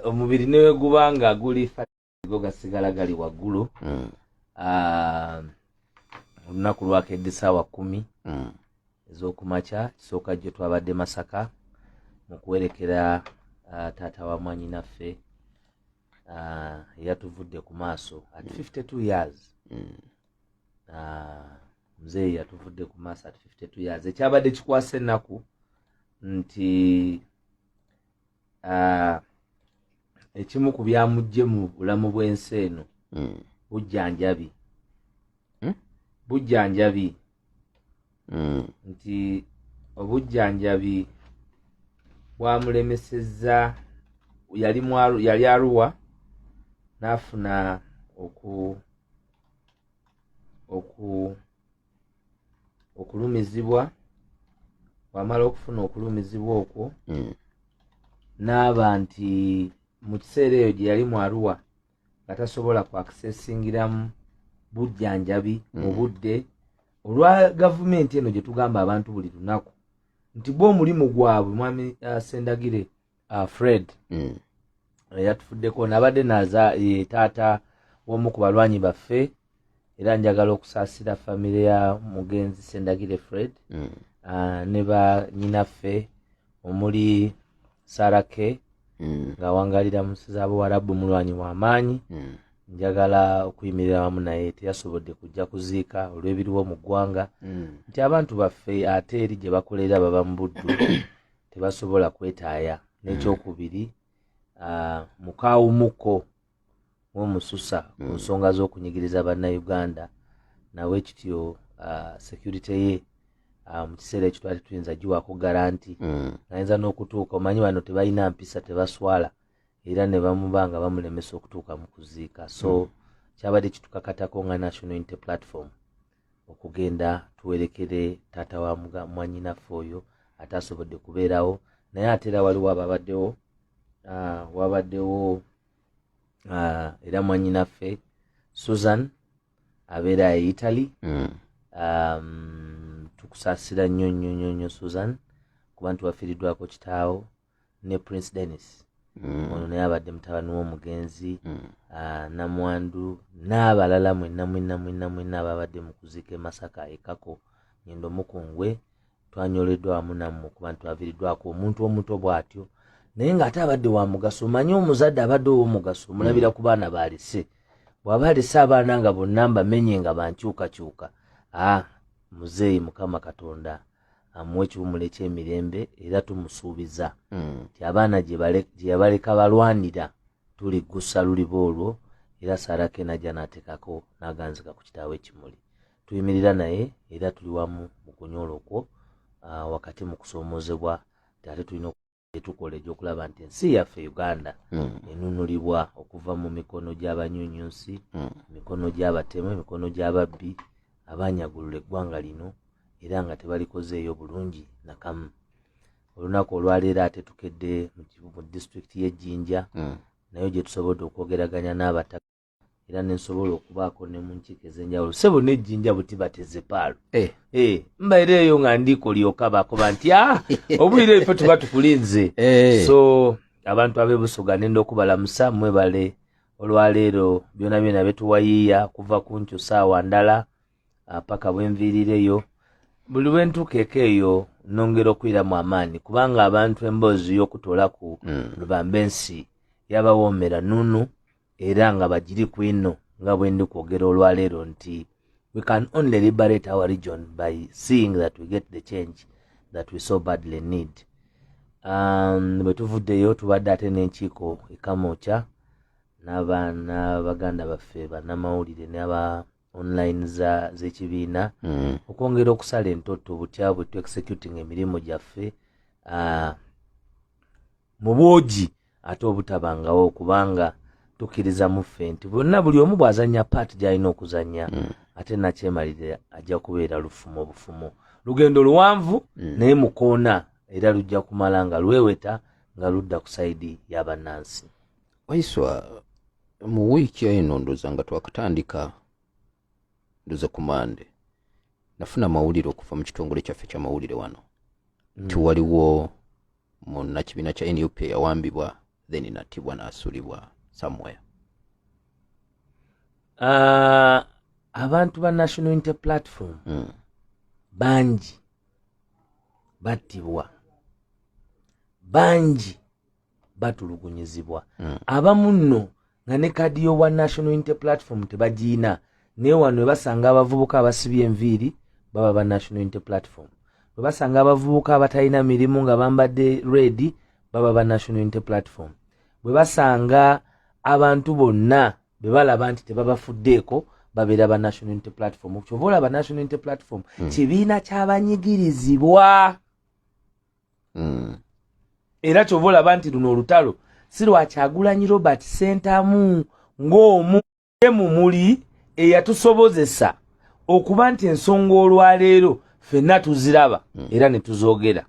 omubiri newe gubanga guli go gasigala gali waggulu. Olunaku lwakedde ssaawa 10 ez'okumakya kisooka gye twabadde Masaka mu kuwerekera taata wa mwannyinaffe yatuvudde ku maaso at 52 years. Muzeeyi yatuvudde ku maaso at 52 years. Ekyabadde kikwasa ennaku nti ekimu ku byamujje mu bulamu bw'ensi eno bujjanjabi. Bujjanjabi nti obujjanjabi bwamulemesezza. Yali Arua n'afuna okulumizibwa. Wamala okufuna okulumizibwa okwo n'aba nti mu kiseera eyo gye yali mu Arua nga tasobola kwaccessingiramu bujjanjabi mu budde olwa gavumenti eno gye tugamba abantu buli lunaku nti bo omulimu gwabwe mwami Sendagire Fred yatufuddeko nabadde naza taata w'omu ku balwanyi baffe era njagala okusaasira famire ya mugenzi Sendagire Fred ne ba nnyinaffe omuli Sarake ng'awangalira mu z'Abawarabu mulwanyi w'amaanyi. Njagala okuyimirira wamu naye teyasobodde kujja kuziika olw'ebiriwo mu ggwanga nti abantu baffe ate eri gye bakolera baba mu buddu tebasobola kwetaaya. N'ekyokubiri mukaawumuko w'omususa ku nsonga z'okunyigiriza bannayuganda nawe kityo security ye mu kiseera ekyo twali tuyinza giwaako garanti ayinza n'okutuuka. Omanyi bano tebalina mpisa, tebaswala era ne bamubanga bamulemesa okutuuka mu kuziika. So kyabadde kitukakatako nga National Unity Platform okugenda tuwerekere taata wa mwannyinaffe oyo atasobodde kubeerawo naye ate era waliwo wabaddewo era mwannyinaffe Susan abeera e Italy. Tukusaasira nnyo Susan kuba ntiwafiiriddwako kitaawo ne Prince Dennis ono naye abadde mutabani w'omugenzi Namwandu n'abalala mwenna ababadde mu kuziika e Masaka Ekako Nyendo Mukungwe. Twanyoleddwa wamu nammwe kuba ntwaviiriddwako omuntu omuto bw'atyo naye ng'ate abadde wa mugaso. Omanyi omuzadde abadde ow'omugaso omulabira ku baana baalese. Bw'aba alese abaana nga bonna mbamenye nga bankyukakyuka, muzeeyi Mukama Katonda amuwe ekiwummulo eky'emirembe era tumusuubiza nti abaana gye yabaleka balwanira tuliggusa luliba olwo era Sarake najja n'ateekako n'aganzika ku kitaawe Ekimuli. Tuyimirira naye era tuli wamu mu kunyoola okwo wakati mu kusoomozebwa nti ate tulina tukola egy'okulaba nti ensi yaffe Uganda enunulibwa okuva mu mikono gy'abanyuunyuusi, emikono gy'abatemu, emikono gy'ababbi abanyagulula eggwanga lino era nga tebalikozeeyo bulungi nakamu. Olunaku olwaleero ate tukedde mu disitulikiti y'Ejjinja nayo gye tusobodde okwogeraganya n'abataka era nensobola okubaako ne mu nkiiko ez'enjawulo. Ssebo n'Ejjinja buti bateze paalo mbaire eyo nga ndiiko lyokabaako banti obwire ffe tuba tukulinze. So abantu ab'e Busoga nenda okubalamusa mwebale olwaleero byonna betuwayiiya kuva ku nkyo ssaawa ndala paka bwenviirireyo. Buli lwentuuka eyo nongera okwiramu amaanyi kubanga abantu emboozi y'okutoola ku lubambensi yabawoomera nunu era nga bagiri ku ino nga bwe ndi kwogera olwaleero nti we can only liberate our region by seeing that we get the change that we so badly need. Bwe tuvuddeyo tubadde ate n'enkiiko ekamooca n'abaana baganda baffe bannamawulire n'aba online z'ekibiina okwongera okusala entoto butya bwe tu executing emirimu gyaffe mu bwogi ate obutabangawo kubanga tukkiriza muffe nti bonna buli omu bw'azannya paati gy'alina okuzannya ate nakyemalire ajja kubeera bufumo. Lugendo luwanvu naye mukoona era lujja kumala nga lweweta nga ludda ku sayidi y'abannansi. Waiswa, mu wiiki eno ndooza nga twakatandika ndoza ku Mande nafuna mawulire okuva mu kitongole kyaffe kya mawulire wano nti waliwo mu nakibiina kya NUP yawambibwa then natibwa n'asulibwa somewhere. Abantu ba National Unity Platform banji battibwa, banji batulugunyizibwa. Abamu nno nga ne kadi y'obwa National Unity Platform tebagiina, naye wano we basanga abavubuka abasibye enviiri baba ba National Unity Platform. We basanga abavubuka abatalina mirimu nga bambadde red baba ba National Unity Platform. Bwe basanga abantu bonna be balaba nti tebabafuddeeko babeera ba National Unity Platform. Okyobola ba National Unity Platform kibiina ky'abanyigirizibwa. Era kyobola abantu luno olutalo si lwa Kyagulanyi Robert Ssentamu ng'omu muli eyatusobozesa okuba nti ensonga olwaleero ffenna tuziraba era ne tuzoogera.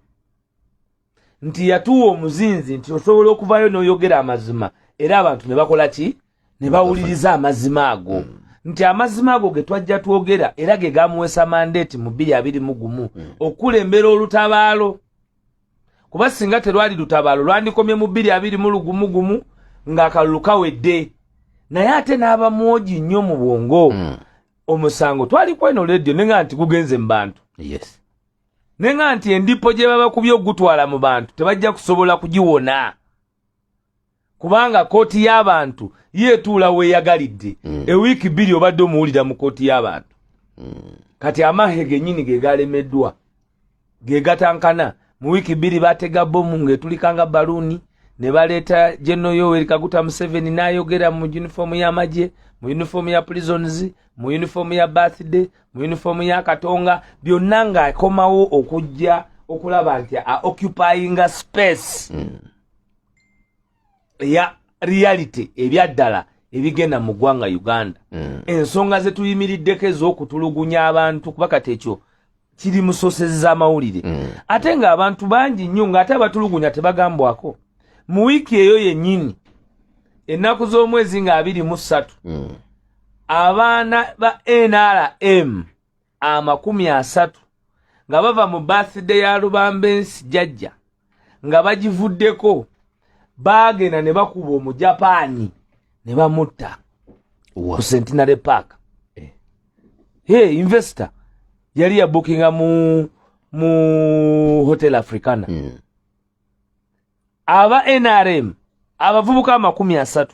Nti yatuwa omuzinzi nti osobola okuvaayo n'oyogera amazima era abantu ne bakola ki? Ne bawuliriza amazima ago. Nti amazima ago ge twajja twogera era ge gamuweesa mandate mu 2021 okulembera olutabaalo. Kuba singa terwali lutabaalo lwandikomye mu 2021 ng'akalulu kawedde. Naye ate n'aba mwogi nnyo mu bwongo. Omusango twali kweno radio nenga nti gugenze mu bantu. Yes. Nenga nti endipo gye baba kubyo gutwala mu bantu tebajja kusobola kugiwona. Kubanga kooti y'abantu yeetuula weeyagalidde. Ewiiki 2 obadde omuwulira mu kooti y'abantu. Kati amahe gennyini ge galemeddwa. Ge gatankana. Mu wiiki 2 batega bomu ng'etulikanga baluuni ne baleeta General Yoweri Kaguta Museveni n'ayogera mu uniform y'amagye, mu uniform ya prisons, mu uniform ya birthday, mu uniform ya Katonga, byonna ng'akomawo okujja okulaba nti occupying space ya reality ebyaddala ebigenda mu ggwanga Uganda. Ensonga ze tuyimiriddeko ez'okutulugunya abantu kuba kati ekyo kiri mu sources z'amawulire. Ate ng'abantu bangi nnyo ng'ate abatulugunya tebagambwako. Mu wiiki eyo yennyini ennaku z'omwezi nga 23 abaana ba NRM 30 nga bava mu birthday ya Lubambensi jjajja nga bagivuddeko baagenda ne bakuba Omujapani ne bamutta ku Centenary Park. Investor yali ya bookinga mu Hotel Africana. Aba NRM abavubuka 30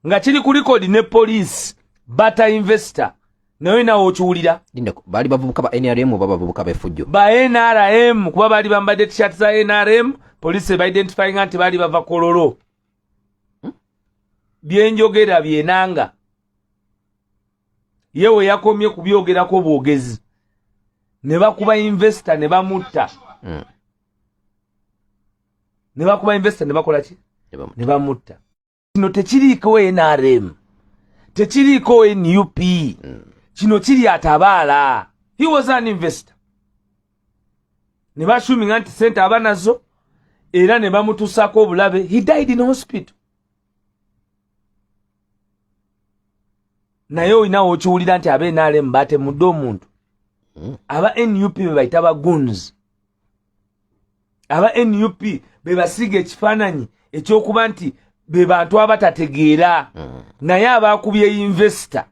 nga kiri ku record ne police bata investor nayo nawo okiwulira. Bali bavubuka ba NRM oba bavubuka befujjo? Ba NRM kuba bali bambadde t-shirt za NRM, police ba identifying nti bali bava Kololo. Byenjogera byenanga yewe yakomye kubyogerako bwogezi ne bakuba investor ne bamutta. Ne bakuba investor ne bakola ki? Ne bamutta. Kino tekiriiko NRM, tekiriiko NUP, kino kiri Atabaala. He was an investor. Ne bashuminga nti sente abanazo era ne bamutuusako obulabe. He died in hospital. Naye olinawo okiwulira nti abe NRM batemudde omuntu. Aba NUP be bayita ba goons. Aba NUP be basiga ekifaananyi ekyokuba nti be bantu abatategeera. Naye abakubye investor,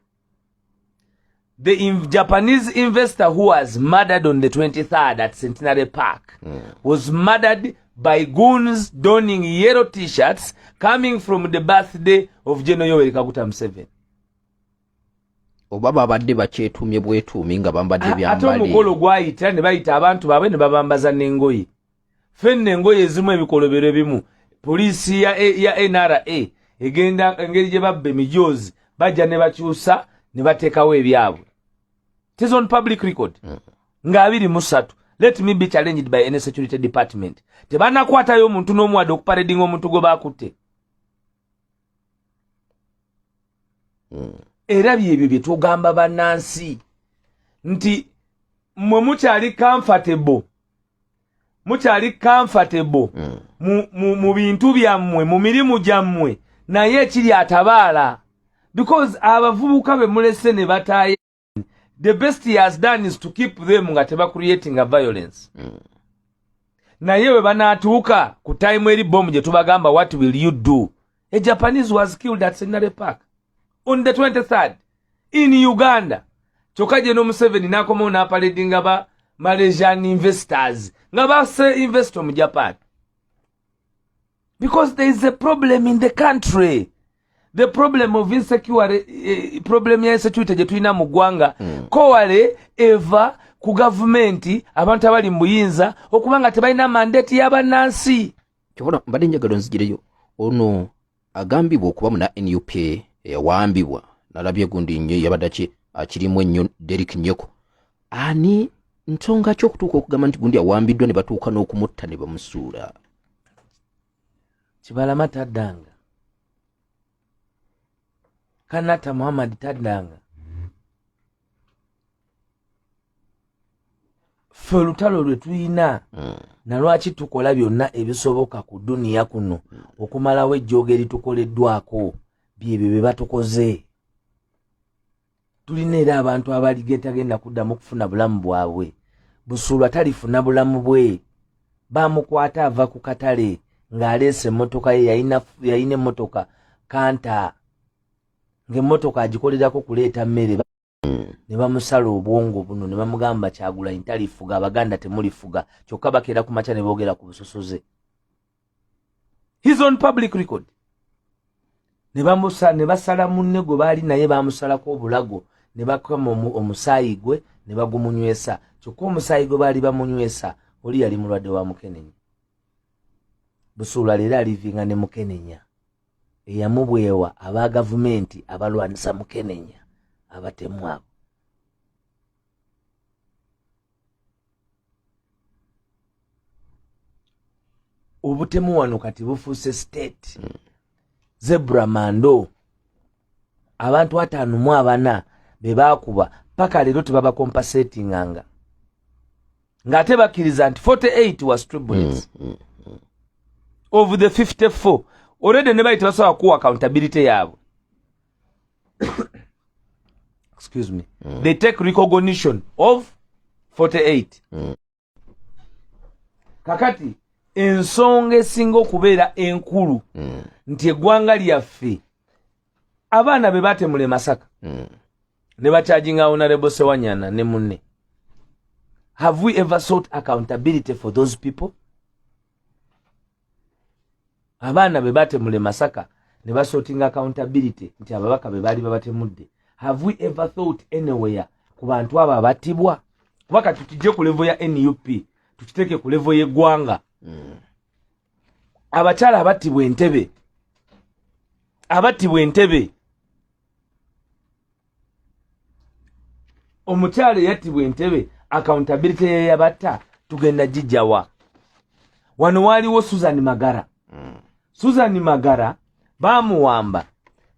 the Japanese investor who was murdered on the 23rd at Centenary Park was murdered by goons donning yellow t-shirts coming from the birthday of General Yoweri Kaguta Museveni. Oba babadde bakyetumye bwetuumi nga bambadde byambali. Ate omukolo gwayita ne bayita abantu baabwe ne babambaza n'engoye. Fenne engoye ezimu ebikolobero ebimu. Poliisi ya NRA egenda engeri gye babba emijoozi bajja ne bakyusa ne bateekawo ebyabwe. It is on public record. Nga 23. Let me be challenged by any security department. Tebanakwatayo omuntu n'omu wadde okuparedinga omuntu gwe baakutte. Era byebyo bye tugamba bannansi nti mmwe mukyali comfortable mu bintu byammwe mu mirimu gyammwe naye ekiri Atabaala because abavubuka be mulese ne bataaye. The best he has done is to keep them nga teba creating a violence. naye we banaatuuka ku time eri bomb gye tubagamba what will you do. A Japanese was killed at Centenary Park on the 23rd in Uganda. Kyokka gye Museveni n'akomawo n'apaledinga ba Malaysian investors nga base investor mu Japan. Because there is a problem in the country. The problem of insecurity, problem ya insecurity gye tulina mu ggwanga kowale eva ku gavumenti abantu abali mu buyinza okubanga tebalina mandate y'abannansi. Kyokka mbadde njagala nzigireyo ono agambibwa okuba mu NUP eyawambibwa nalabye gundi nnyo yabadde akirimu ennyo Derek Nyeko. Ani nsonga ki okutuuka okugamba nti gundi awambiddwa ne batuuka n'okumutta ne bamusuula? Kibalama Taddanga, Kanata Muhammad Taddanga, ffe olutalo lwe tulina na lwaki tukola byonna ebisoboka ku duniya kuno okumalawo ejjooga eritukoleddwako byebyo bye batukoze. Tulina era abantu abaligenda kuddamu kufuna bulamu bwabwe. Busuulwa talifuna bulamu bwe. Bamukwata ava ku katale ng'aleese emmotoka ye yayina emmotoka kanta ng'emmotoka agikolerako kuleeta mmere ne bamusala obwongo buno ne bamugamba Kyagulanyi talifuga, Abaganda temulifuga, kyokka bakeera ku makya ne boogera ku busosoze. His own public record. Ne basala munne gwe baali naye bamusalako obulago ne bakama omusaayi gwe ne bagumunywesa. Kyokka omusaayi gwe baali bamunywesa oli yali mulwadde wa mukenenya. Busuulwa leero alivinga ne mukenenya eyamubwewa aba gavumenti abalwanisa mukenenya abatemu abo. Obutemu wano kati bufuuse state. Zebra Mando abantu 54 be bakuba paka leero tebaba compensatinganga ng'ate bakkiriza nti 48 was true bullets of the 54 already ne bayita basobola kuwa accountability yaabwe. Excuse me. They take recognition of 48. Kakati ensonga esinga okubeera enkulu nti eggwanga lyaffe abaana be batemule Masaka ne bakyajinga Honorable Sewanyana ne munne. Have we ever sought accountability for those people? Abaana be batemule Masaka ne basootinga accountability nti ababaka be baali babatemudde. Have we ever thought anywhere ku bantu abo abattibwa? Kubaka tutijje ku level ya NUP tukiteeke ku level y'eggwanga. Abakyala abattibwa Entebbe, omukyala yattibwa Entebbe, accountability ye yabatta tugenda gijjawa. Wano waaliwo Susan Magara. Susan Magara bamuwamba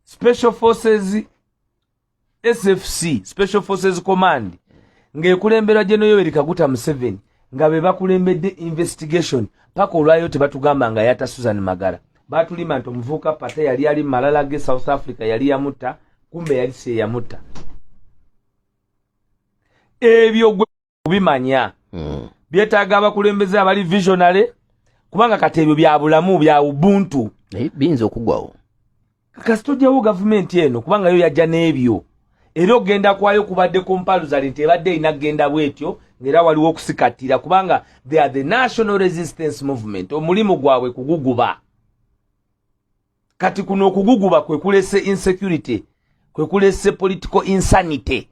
Special Forces SFC, Special Forces Command, ng'ekulemberwa General Yoweri Kaguta Museveni nga be bakulembedde investigation paka olwayo tebatugamba nga yata Susan Magara. Batulima nti omuvubuka Pate yali ali Malala ge South Africa yali yamutta, kumbe yali se yamutta. Ebyo gwe kubimanya byetaaga abakulembeze abali visionary kubanga kati ebyo bya bulamu bya ubuntu biyinza okuggwawo. Kastojjawo gavumenti eno kubanga yo yajja n'ebyo era ogenda kwayo kubadde kompaluzali nti ebadde inagenda bwetyo ngera waliwo okusikatira kubanga they are the national resistance movement. Omulimu gwabwe kuguguba. Kati kuno okuguguba kwe kulese insecurity, kwe kulese political insanity.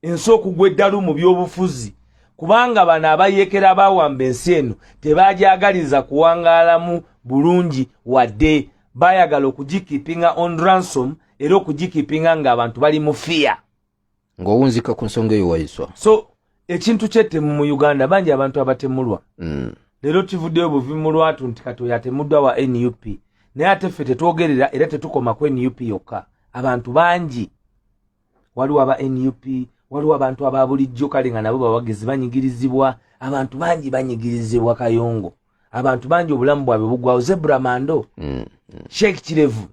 Enso okugwa eddalu mu by'obufuzi kubanga bano abayekera bawamba ensi eno tebagyagaliza kuwangaalamu bulungi wadde bayagala okugikipinga on ransom era okugikipinga ng'abantu bali mu fear. Ng'owunzika ku nsonga eyo Waiswa. So ekintu ky'ettemu mu Uganda bangi abantu abatemulwa. Leero kivuddeyo buvimu lwatu nti kati oyo atemuddwa wa NUP naye ate ffe tetwogerera era tetukoma ku NUP yokka. Abantu bangi waliwo aba NUP, waliwo abantu aba bulijjo kale nga nabo bawagizi banyigirizibwa. Abantu bangi banyigirizibwa Kayongo. Abantu bangi obulamu bwabwe buggwawo. Zebra Mando, Sheikh Kirevu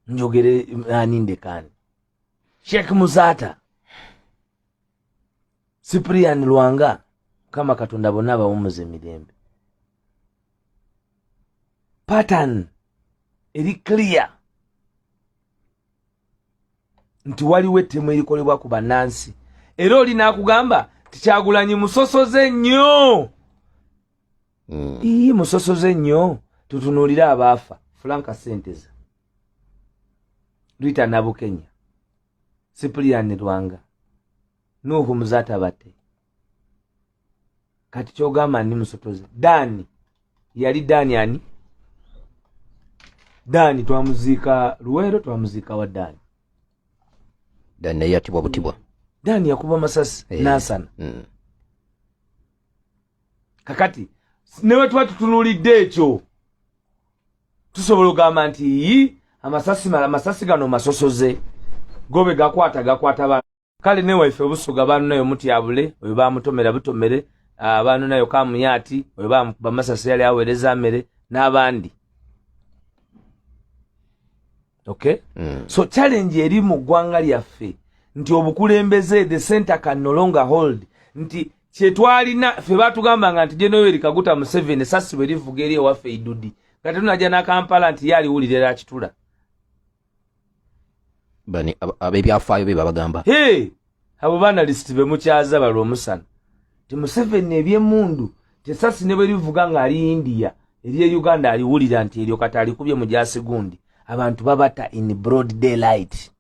njogere anindekani Sheikh Muzata Cyprian Lwanga kama katonda bonna bawumuze mirembe pattern eri clear nti waliwo ettemu erikolebwa ku bannansi era oli nakugamba tikyagulanyi musosoze nnyo musosoze nnyo tutunuulire abaafa Franka Senteza Rita Nabukenya Cyprian Lwanga Nuhu Muzata bate kati kyogamba ni musotoze Dani yali Dani ani Dani twamuziika Luwero twamuziika wa Dani Dani yatibwa butibwa Dani yakuba masasi nasana kakati newe twatutunulidde ekyo tusobola okugamba nti amasasi gano masosoze gobe gakwata ba kale ne waife obusuga banu nayo mutyabule oyo bamutomera butomere abantu nayo kamuyati oyo bamukuba masasi yali awereza amere n'abandi okay so challenge eri mu ggwanga lyaffe nti obukulembeze the center can no longer hold nti kyetwalina ffe batugambanga nti General Kaguta Museveni sasi bwe livuga eri ewaffe idudi kati tunajja na Kampala nti yali wulirira kitula bani abebyafaayo be babagamba abo banalisti be mukyaza balwa omusana ti Museveni ebyemundu tesasi ne bwe livuga nga ali India eri Uganda aliwulira nti eryo kati alikubye mu gyasi gundi abantu babata in broad daylight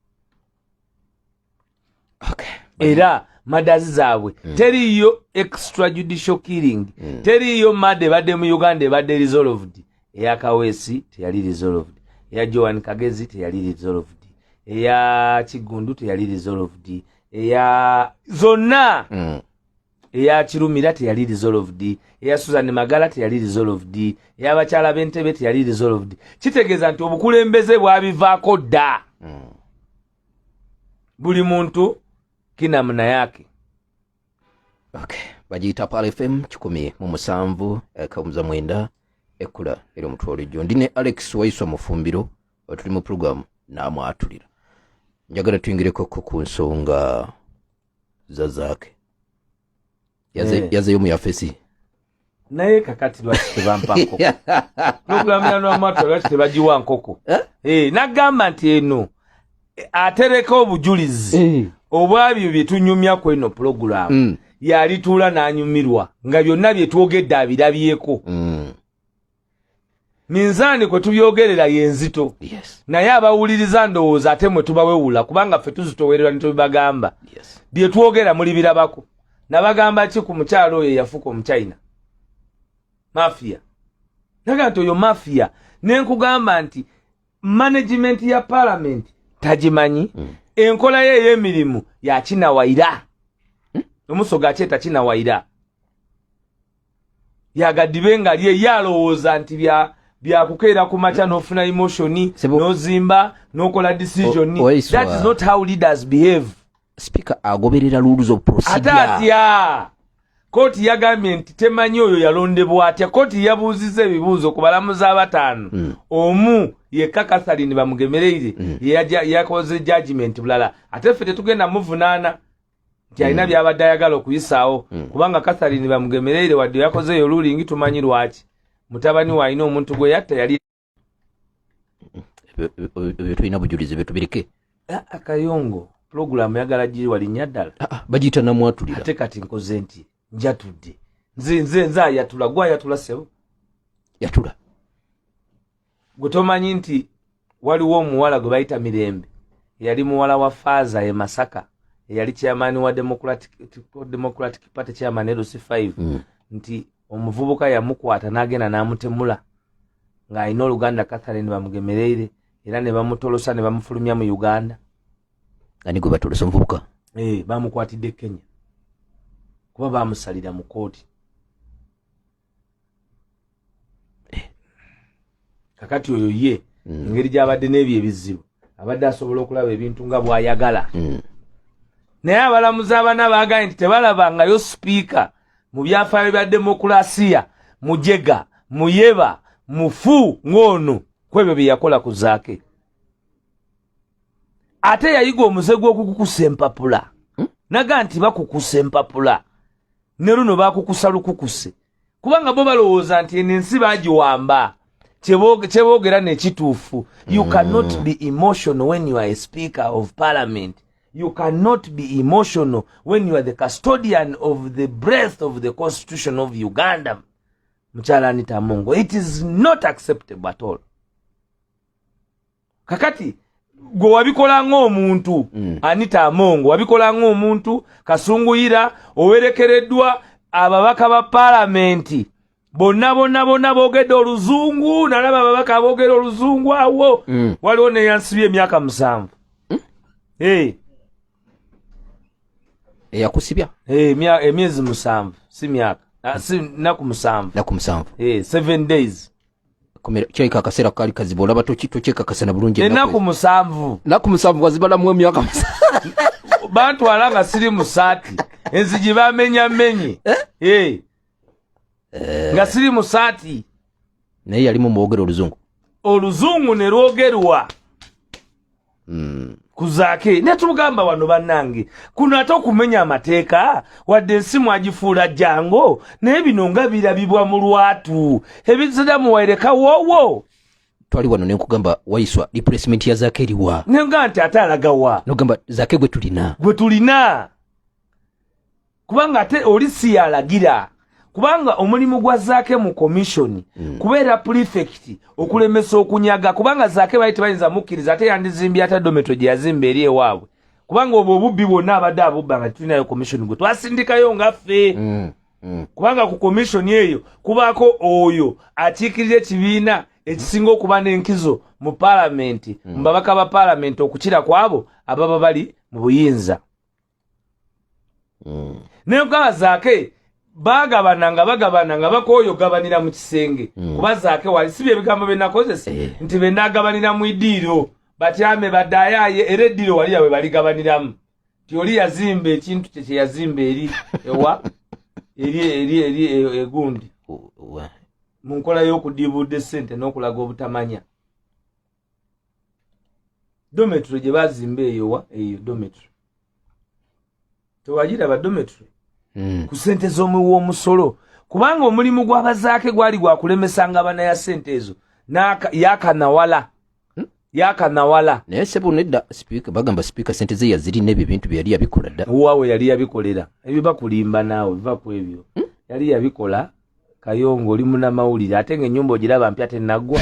okay era madazi zaabwe teriyo extrajudicial killing teriyo made badde mu Uganda badde resolved eya Kawesi teyali resolved eya Joan Kagezi teyali resolved eya Kigundu teyali resolved eya zonna eya Kirumira teyali resolved eya Susan Magala teyali resolved eya bakyala b'Entebbe teyali resolved kitegeeza nti obukulembeze bwabivaako dda buli muntu kinamna yake okay bagiyita Pal FM 107.9 ekula eri omutwalo jjo ndine Alex Waiswa Mufumbiro tuli mu program namwatulira njagala tuyingireko ku nsonga zake yazeyo mu yafesi naye kakati lwaki tebampako program ya namwatulira lwaki tebagiwa nkoko nagamba nti eno atereka obujulizi obwabyo byetunyumya ku eno program yalituula n'anyumirwa nga byonna byetwogedde abirabyeko minzaani kwe tubyogerera yenzito naye abawuliriza ndowooza ate mwe tubawewula kubanga ffe tuzitowerera ne tubagamba byetwogera muli birabako nabagamba ki ku mukyalo oyo yafuka omuchina mafia naga nti oyo mafia nenkugamba nti management ya parliament tajimanyi enkola ye ey'emirimu ya Kinawaira omusoga akyeta Kinawaira yagadibe nga lye yalowooza nti byakukeera ku macha n'ofuna emotion n'ozimba n'okola decision that is not how leaders behave. Speaker agoberera rules of procedure atya koti yagambye nti temanyi oyo yalondebwa atya koti yabuuziza ebibuuzo ku balamuzi abataano omu yekka Catherine bamugemereire yakoze judgment bulala ate ffe tetugenda muvunaana nti alina byabadde ayagala okuyisaawo kubanga Catherine bamugemereire wadde yakoze eyo ruling tumanyi lwaki mutabani wa alina omuntu gwe yatta yali tulina bujulizi betubirike akayongo program yagala giri walinnya ddala bagiyita namwatulira ate kati nkoze nti njatudde nze ayatula gwa ayatula sewo yatula gutomanyi nti waliwo omuwala gwe bayita Mirembe yali muwala wa Faza e Masaka yali chairman wa Democratic Party chairman LC5 nti omuvubuka yamukwata n'agenda n'amutemula nga alina Oluganda Catherine bamugemereire era ne bamutolosa ne bamufulumya mu Uganda. Ani gwe batolosa omuvubuka? Bamukwatidde Kenya kuba bamusalira mu kooti. Kakati oyo ye engeri gy'abadde n'ebyo ebizibu abadde asobola okulaba ebintu nga bw'ayagala. Naye abalamuzi abana baagaye nti tebalabangayo speaker mu byafaayo bya demokrasiya mujega muyeba mufu ng'ono kwebyo bye yakola ku zaake. ate yayiga omuze gw'okukukusa empapula naga nti bakukusa empapula ne luno bakukusa lukukuse kubanga bo balowooza nti eno ensi bagiwamba kyeboogera nekituufu. You cannot be emotional when you are a speaker of parliament. You cannot be emotional when you are the custodian of the breath of the constitution of Uganda. Muchala Anita Mongo, it is not acceptable at all. Kakati go wabikola ng'omuntu Anita Mongo wabikola ng'omuntu kasunguyira owerekereddwa ababaka ba parliament bonna boogedde oluzungu nalaba ababaka boogedde oluzungu awo waliwo ne yansibye emyaka 7 yakusibya emyezi 7 si myaka si naku 7 7 days kyeka akasera kali kazibu olaba tokyeka kasana bulungi naku 7 naku 7 wazibalamu emyaka 7 bantwala nga siri musaati enzigi bamenye nga siri musaati naye yalimu mwogero oluzungu ne lwogerwa kuzake netugamba wano bannange kuno ate okumenya amateeka wadde ensimu agifuula jango naye bino nga birabibwa mu lwatu ebizira muwaireka wowo twali wano nenkugamba Waiswa replacement ya Zake eriwa nenga nti ate alagawa nogamba Zake gwe tulina kubanga ate olisi yalagira kubanga omulimu gwa Zake mu commission kubeera prefect okulemesa okunyaga kubanga Zake bayite bayinza mukkiriza ate yandizimbye ata dometo gye yazimba eri ewaabwe kubanga obwo obubbi bwonna abadde abubba nga tulinayo commission gwe twasindikayo nga ffe kubanga ku commission eyo kubaako oyo akiikirira ekibiina ekisinga okuba n'enkizo mu parliament mbabaka ba parliament okukira kwabo ababa bali mu buyinza naye nga Zake bagabananga bakoyo gabanira mu kisenge kuba Zake wali sibye ebigambo benakozesa nti benagabanira mu idiro batyame badayaye erediro wali yawe bali gabaniramu ti oli yazimba ekintu kye yazimba eri ewa eri egundi mu nkola y'okudibuudde ssente n'okulaga obutamanya dometro gye bazimba eyo dometro tewagiraba dometro ku ssente z'omusolo kubanga omulimu gw'abazaake gwali gwakulemesanga bana ya ssente ezo yakanawala naye sebo nedda speaker bagamba speaker ssente ze yazirina ebyo bintu byali yabikola dda waawe yali yabikolera ebyo bakulimba naawe biva ku ebyo yali yabikola Kayongo oli munamawulire ate ng'ennyumba ogiraba mpya tennaggwa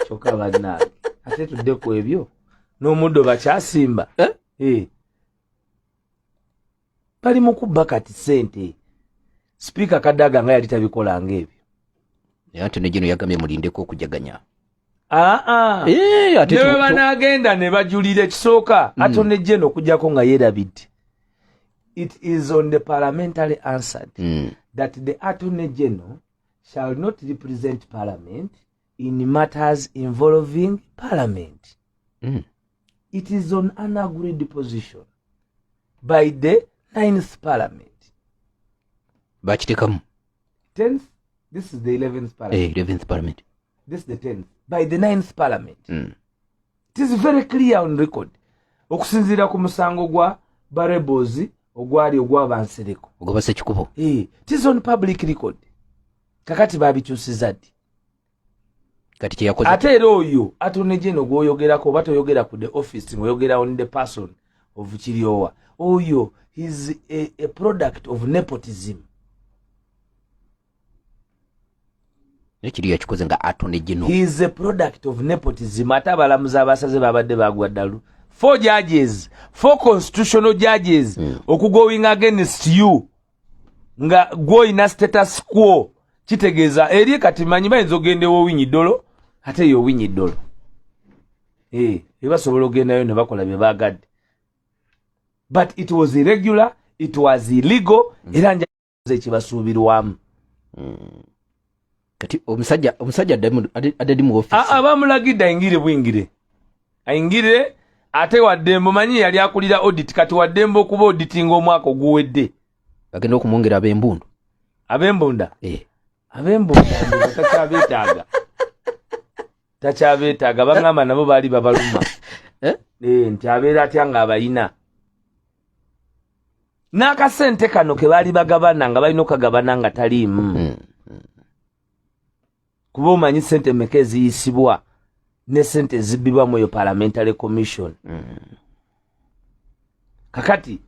kyokka bannange ate tudde ku ebyo n'omuddo bakyasimba bali mu kubba kati ssente speaker Kadaga nga yali tabikolanga ebyo ate negino yagambye mulindeko okujaganya ate ne banagenda ne bajulira ekisooka Attorney General okujjako nga yerabidde. It is on the parliamentary answered that the Attorney General shall not represent Parliament in matters involving Parliament. It is on an agreed position by the 9th Parliament. Bachitekamu. 10th, this is the 11th Parliament. 11th Parliament. This is the 10th. By the 9th Parliament. It is very clear on record. Okusinzira ku musango gwa Barebozi ogwali ogwabansereko. Ogwabase kikubo. It is on public record. Kakati babikyusiza ddi. Kati kye yakoze. Ate era oyo Attorney General gwoyogerako oba toyogera ku the office ng'oyogera on the person of Kiryowa. Oyo is a product of nepotism. Nekiriya kikoze nga Attorney General. He is a product of nepotism. Ate abalamuzi abasaze babadde bagwa ddalu. 4 judges, 4 constitutional judges okugoing against you nga gwoyina status quo kitegeeza eri kati manyi bayinza ogende wowinyi ddolo ate yo winyi ddolo ebasobola ogendayo ne bakola bye baagadde. But it was irregular, it was illegal era njaze ekibasuubirwamu. Kati omusajja adadi mu office abamulagidde ayingire ate waddembo manyi yali akulira audit kati waddembo okuba auditinga omwaka oguwedde bagenda okumwongera ab'embundu takyabetaaga bangamba nabo baali babaluma nti abeera atya nga abayina n'akasente kano ke baali bagabana nga balina okagabana nga taliimu kuba omanyi sente meka eziyisibwa ne sente ezibbibwamu eyo parliamentary commission kakati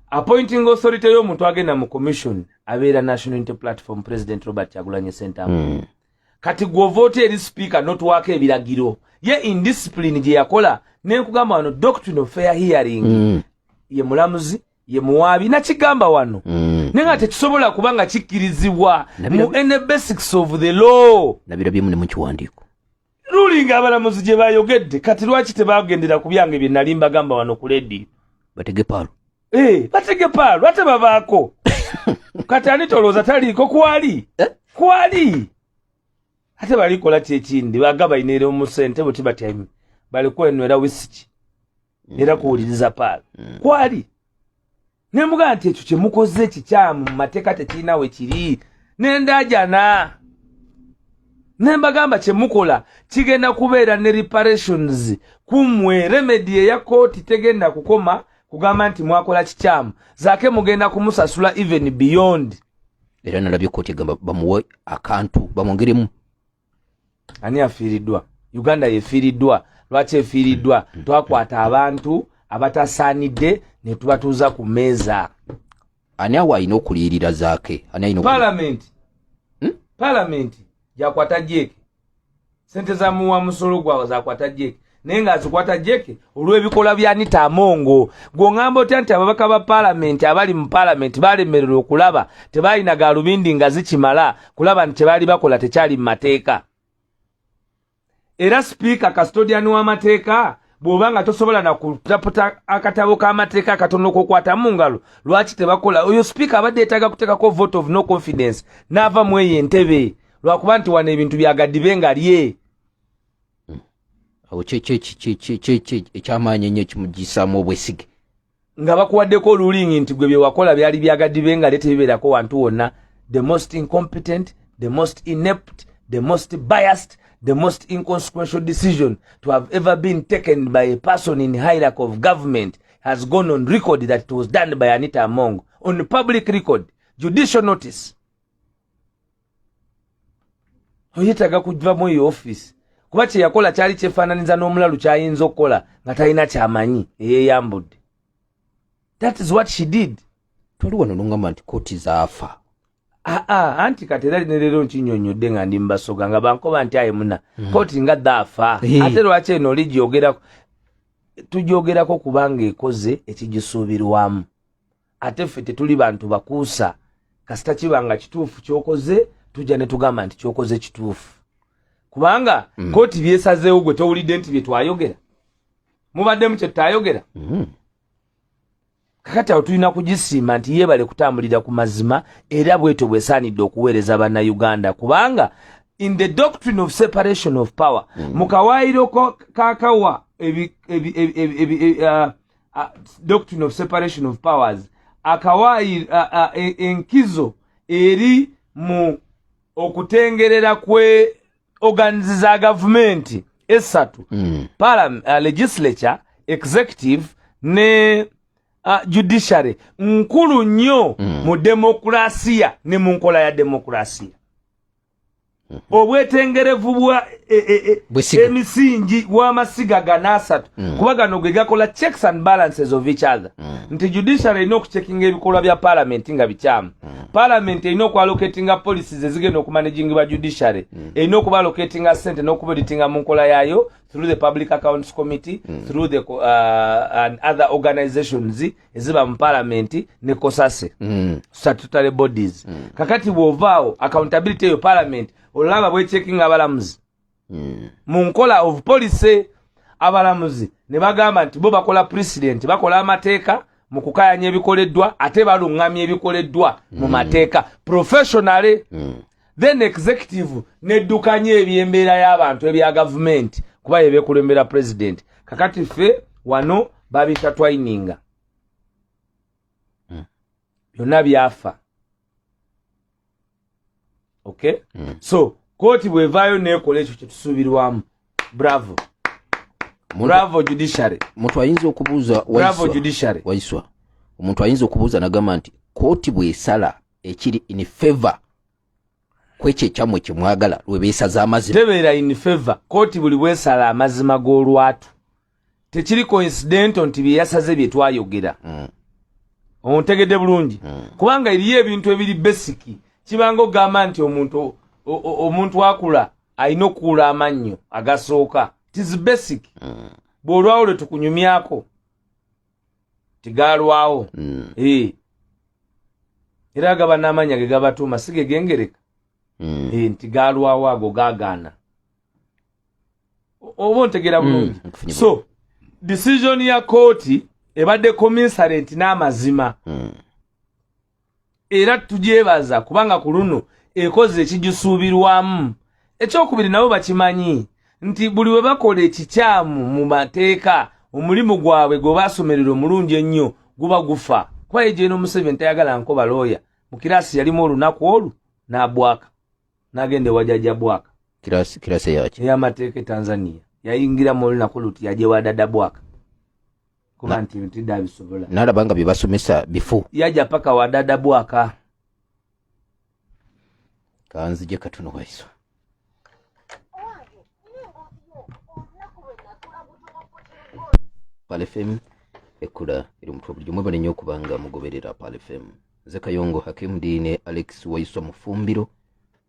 appointing authority y'omuntu agenda mu commission abeera National Unity Platform President Robert Kyagulanyi Ssentamu kati gw'ovoota eri speaker n'otuwaako ebiragiro ye indiscipline gye yakola nenkugamba wano doctrine of fair hearing ye mulamuzi ye muwaabi nakigamba wano naye nga tekisobola kuba nga kikkirizibwa mu any basics of the law nabirabyemu ne mu kiwandiiko ruling abalamuzi gye bayogedde kati lwaki tebagendera ku byange bye nali mbagamba wano ku ledi batege paalo batege paalo ate babaako kati ani tolooza taliiko kwali ate balikola kyekindi baga bayineera omusente buti batya balikwenywera wisiki era kuwuliriza paalo kwali nembuga nti ekyo kyemukoze kikyamu mu mateeka tekirina we kiri nendajana nembagamba kyemukola kigenda kubeera ne reparations kumwe remedy eya kooti tegenda kukoma kugamba nti mwakola kikyamu zaake mugenda kumusasula even beyond era nalabye kooti egamba bamuwe akantu bamwongeremu ani afiiriddwa Uganda yefiiriddwa lwaki efiiriddwa twakwata abantu abatasaanidde ne tubatuuza ku mmeeza ani awo alina okuliyirira zaake Parliament yakwata jeke sente za muwa musolo gwa zakwata jeke naye nga azikwata jeke olw'ebikola bya Anita Amongo gw'ongamba otya nti ababaka ba Parliament abali mu Parliament balemererwa okulaba tebalina galubindi nga zikimala kulaba nti tebaali bakola tekyali mu mateeka era speaker custodian w'amateeka bw'oba nga tosobola na kutaputa akatabo k'amateeka akatono k'okwata mu ngalo lwaki tebakola oyo speaker abadde yeetaaga kuteekako vote of no confidence n'ava mu eyo entebe lwakuba nti wano ebintu byagadibe nga lye awo ekyamaanyi ennyo ekimugiyisaamu obwesige nga bakuwaddeko olulingi nti gwe bye wakola byali byagadibe nga lye tebibeerako wantu wonna the most incompetent the most inept the most biased the most inconsequential decision to have ever been taken by a person in hierarchy of government has gone on record that it was done by Anita Amongo on public record judicial notice oyetaga kuva mu iyo office kuba kye yakola kyali kyefaananiza n'omulalu kyayinza okukola nga talina kyamanyi eyeyambudde that is what she did toli wano nongamba nti kooti zaafa anti kati era ne leero nkinyonyodde nga ndi mbasoga nga bankoba nti aye muna kooti nga daafa ate lwaki eno oligyogerako tugyogerako kubanga ekoze ekigisuubirwamu ate ffe tetuli bantu bakuusa kasita kibanga kituufu kyokoze tujja ne tugamba nti kyokoze kituufu kubanga kooti byesazeewo gwe towulidde nti bye twayogera mubaddemu kye tutayogera kakati awo tulina kugisiima nti yeebale kutambulira ku mazima era bwetyo bwesaanidde okuweereza bannayuganda kubanga in the doctrine of separation of power mu kawaayiro kakawa doctrine of separation of powers akawaayiro enkizo eri mu okutengerera kwe organizi za gavumenti esatu legislature executive ne judiciary nkulu nnyo mu demokrasiya ne mu nkola ya demokrasiya obwetengerevu bwa emisingi w'amasiga gana asatu kuba gano ge gakola checks and balances of each other nti judiciary erina okucekinga ebikolwa bya parliament nga bikyamu parliament erina okuallocatinga policies ezigenda okumanagingibwa judiciary erina okuballocatinga sente n'okubeditinga mu nkola yaayo through the public accounts committee through the and other organizations eziba mu parliament ne kosase statutory bodies kakati bw'ovaawo accountability eyo parliament olaba bwechekinga abalamuzi mu nkola of policy abalamuzi ne bagamba nti bo bakola president bakola amateeka mu kukayanya ebikoleddwa ate balungamya ebikoleddwa mu mateeka professionally then executive neddukanya ebyembeera y'abantu ebya government kuba yebekulembera president kakati ffe wano babita twininga byonna byafa okay so kooti bwevaayo nekola ekyo kyetusuubirwamu bravo Bravo judiciary. Omuntu ayinza okubuuza Bravo judiciary. Waiswa. Omuntu ayinza okubuuza nagamba nti kooti bw'esala ekiri in favor kwekyo ekyamwe kye mwagala lwe beesaza amazima. Tebeera in favor. Kooti buli bwesala amazima g'olwatu. Tekiri coincidental nti bye yasaze bye twayogera. Ontegedde bulungi. Kubanga eriyo ebintu ebiri basic. Kibanga ogamba nti omuntu akula ayina okuula amannyo agasooka. It is basic. Bw'olwawo lwe tukunyumyako tigalwawo. Era agaba n'amanya ge gabatuuma si ge gengereka. Nti galwawo ago gaagaana. Oba ontegera bulungi. So decision ya kooti ebadde commensurate n'amazima. Era tugyebaza kubanga ku luno ekoze ekigisuubirwamu. Ekyokubiri nabo bakimanyi nti buli we bakola ekikyamu mu mateeka omulimu gwabwe gwe baasomerera omulungi ennyo guba gufa. Kuba Ejeno Museveni tayagala nkoba looya. Mu kirasi yalimu olunaku olu n'abwaka. N'agenda wajajja bwaka. Kirasi yaki? Ey'amateeka e Tanzania. Yayingira mu olunaku luti yaje wadada bwaka. Kuba nti ntidda bisobola. N'alabanga bye basomesa bifu. Yaja paka wadada bwaka. Kanzije katono Waiswa. Pale FM ekula eri mutwe buli mwebale nnyo okubanga mugoberera Pale FM. Nze Kayongo Hakim Dine Alex Waiswa Mufumbiro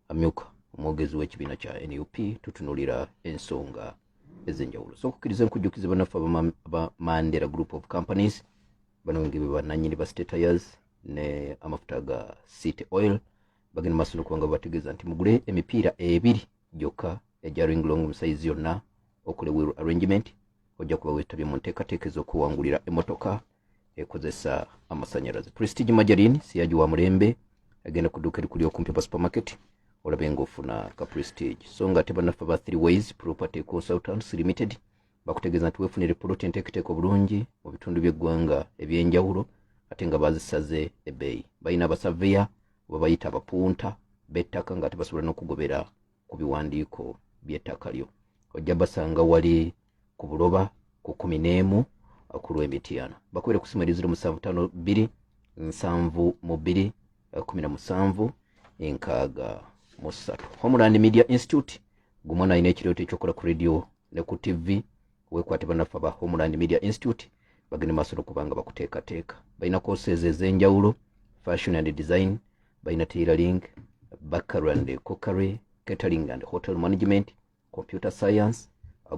amyuka omwogezi w'ekibiina kya NUP tutunulira ensonga ez'enjawulo. So kukkiriza nkujjukiza bannaffe aba Mandela Group of Companies bano ngebe bannannyini ba State Tires ne amafuta ga City Oil bagenda maaso n'okubanga bategeeza nti mugule emipiira ebiri gyokka egya ring long size yonna okole wheel arrangement ojja kuba weetabye mu nteekateeka ez'okuwangulira emmotoka ekozesa amasanyalaze. Prestige Margarine siyaji wa mulembe agenda ku dduuka erikuli okumpi pa supermarket olabe ng'ofuna ka Prestige. So nga ate bannaffe ba 3 Ways Property Consultants Limited bakutegeeza nti weefunire puloti enteeketeeka obulungi mu bitundu by'eggwanga eby'enjawulo ate nga bazisaze ebbeeyi. Balina abasaveya oba bayita abapunta b'ettaka ng'ate basobola n'okugobera ku biwandiiko by'ettaka lyo. Ojja basanga wali ku Buloba ku 11 ku Lw'Emityana. Bakwere ku simu 0752 722 17 enkaaga musatu. Homeland Media Institute gumwana ayina ekirooto ekyokola ku radio ne ku TV weekwate bannaffe ba Homeland Media Institute bagende maaso n'okubanga bakuteekateeka. Balina courses ez'enjawulo fashion and design, balina tailoring, bakery and cookery, catering and hotel management, computer science,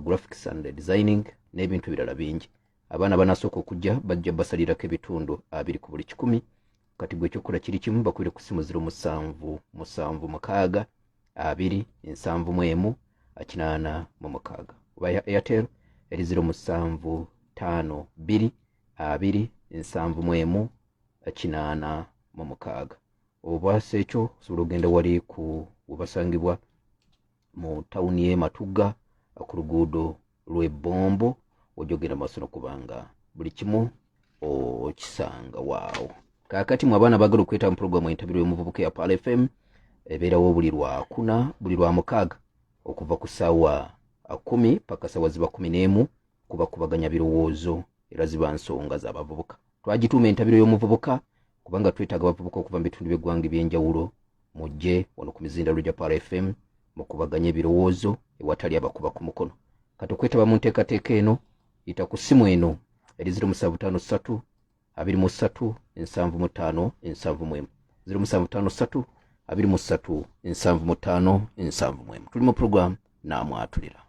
graphics and designing n'ebintu ebirala bingi. Abaana banasooka okujja bajja basalirako ebitundu 2 ku buli 10. Kati gwe ekyokola kiri kimu bakwire ku simu 07 7 2 7 8 oba ya Airtel eri 07 5 2 2 7 8 oba sekyo osobola ogenda wali ku webasangibwa mu tawuni y'e Matuga ku luguudo lw'Ebombo ojogera maaso n'okubanga buli kimu okisanga waawo. Kakati mu abaana bagala okweta mu programu entabiro y'omuvubuka ya Pale FM ebeerawo buli Lwakuna buli Lwamukaaga okuva ku ssaawa 10 paka ssaawa ziba 11 kuba kubaganya birowoozo era ziba nsonga z'abavubuka. Twagituuma entabiro y'omuvubuka kubanga twetaaga abavubuka okuva mu bitundu by'eggwanga eby'enjawulo mujje wano ku mizindaalo gya Pale FM mu kubaganya ebirowoozo ewatali abakuba ku mukono. Kati okwetaba mu nteekateeka eno yita ku simu eno eri 0753 23 75 71 0753 23 75 71. Tuli mu program NAMWATULIRA.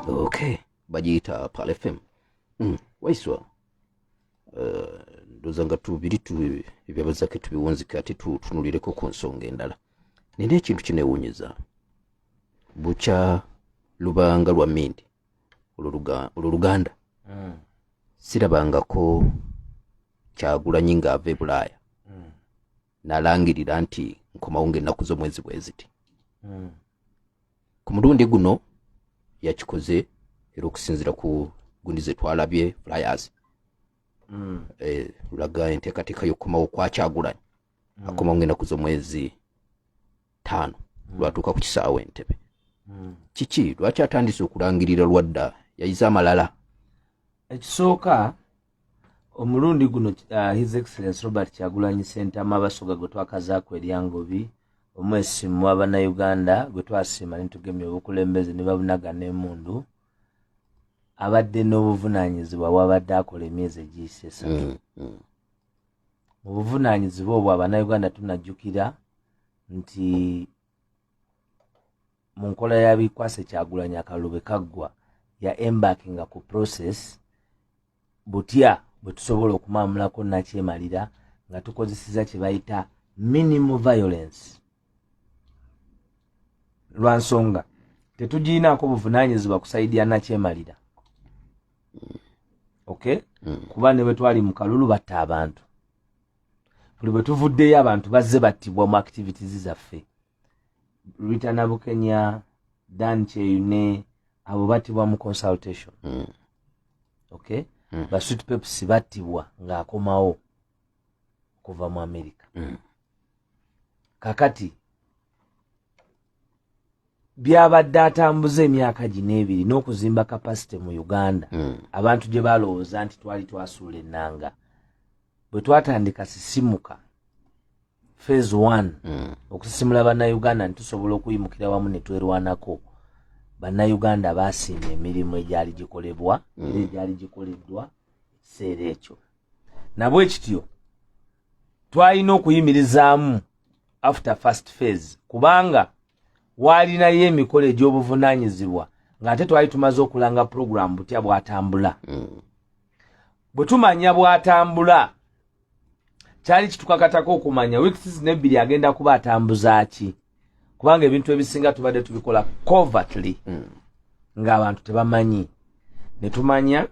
Okay, bagiyita Pale FM. Waiswa ndozanga tubiri tu ebyabazake tubiwonzika ati tunulireko ku nsonga endala. Nina ekintu kinewuunyiza bucha lubanga lwa Mindi oluganda sirabangako Kyagulanyi ng'ava e Bulaaya n'alangirira nti nkomawo ng'ennaku z'omwezi bweziti. Ku mulundi guno yakikoze era okusinziira ku gundi ze twalabye flyers lulaga enteekateeka y'okukomawo kwa Kyagulanyi akomawo ng'ennaku z'omwezi 5 lwatuuka ku kisaawe Entebbe. kiki lwaki atandise okulangirira lwadda yayiza amalala ekisooka omulundi guno His Excellency Robert Kyagulanyi Ssentamu Abasoga gwe twakazaako eryangobi omwesimu w'Abannayuganda gwe twasiima ne tugemya obukulembeze ne babunagana emmundu abadde n'obuvunaanyizibwa bw'abadde akola emyezi egiyise 3 mu buvunaanyizibwa obwo Abannayuganda tunajjukira nti mu nkola y'abikwase Kyagulanyi akalulu bwe kaggwa ya embarkinga ku process butya bwe tusobola okumamulako nakyemalira nga tukozeseza kye bayita minimal violence lwa nsonga tetugiinaako buvunaanyizibwa kusaidia nakyemalira okay kuba ne bwe twali mu kalulu batta abantu buli bwe tuvuddeyo abantu bazze battibwa mu activities zaffe Rita Nabukenya Dan Cheyune abo battibwa mu consultation okay Basweet Pepsi battibwa ng'akomawo kuva mu America kakati byabadde atambuza emyaka gino ebiri n'okuzimba capacity mu Uganda abantu gye balowooza nti twali twasuula ennanga bwe twatandika sisimuka phase 1 okusisimula bannayuganda nitusobola okuyimukira wamu ne twerwanako bannayuganda baasiimye emirimu egyali gikolebwa era egyali gikoleddwa ekiseera ekyo nabwe kityo twalina okuyimirizaamu after first phase kubanga walinayo emikolo egy'obuvunaanyizibwa ng'ate twali tumaze okulanga program butya bw'atambula bwe tumanya bw'atambula kyali kitukakatako okumanya weeks n'ebbiri agenda kuba atambuza ki kubanga ebintu ebisinga tubadde tubikola covertly ng'abantu tebamanyi ne tumanya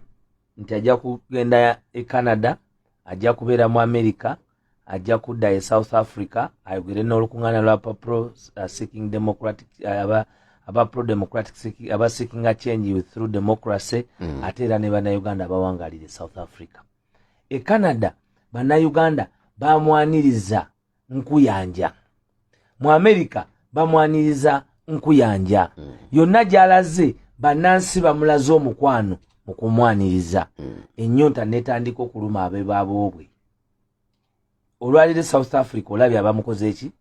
nti ajja kugenda e Canada ajja kubeera mu America ajja kudda e South Africa ayogere n'olukuŋŋaana lwa pro seeking democratic aba pro democratic seeking aba seeking a change through democracy ate era ne bannayuganda abawangalire South Africa e Canada bannayuganda bamwaniriza nkuyanja mu America bamwaniriza nkuyanja yonna gy'alaze bannansi bamulaze omukwano mu kumwaniriza ennyonta netandika okuluma abebaabwe olwalire South Africa olabye abamukoze eki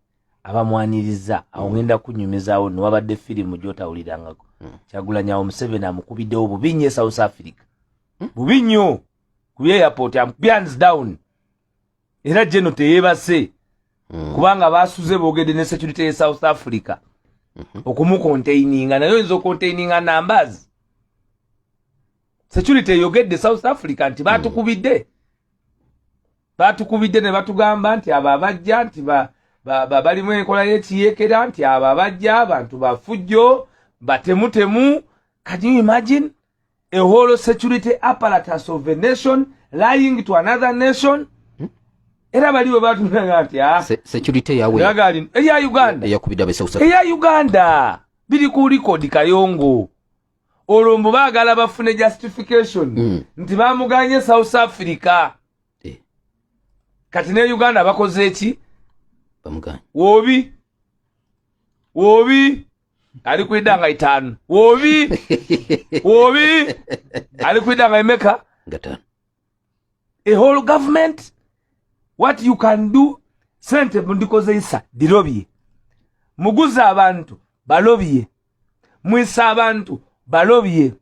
abamwaniriza awo ngenda kunyumizaawo newabadde firimu gy'otawulirangako Kyagulanyi awo Museveni amukubiddewo bubi nnyo South Africa bubi nnyo ku airport hands down era jeno teyeebase kubanga basuze boogedde ne security ya South Africa okumukontaininga nayo oyinza okontaininga numbers security eyogedde South Africa nti batukubidde ne batugamba nti abo abajja nti balimu enkola y'ekiyeekera nti abo abajja abantu bafujjo batemutemu. Can you imagine a whole security apparatus of a nation lying to another nation? Era baliwe batunanga nti security yawe eya Uganda yakubidde be South Africa eya Uganda biri ku record Kayongo olumbu baagala bafune justification nti bamuganye South Africa kati ne Uganda bakoze eki bamuganye wobi ali kwidanga 5 wobi ali kwidanga emeka gatano a whole government. What you can do sente bundikoze isa dirobye muguza abantu balobye mwisa abantu balobye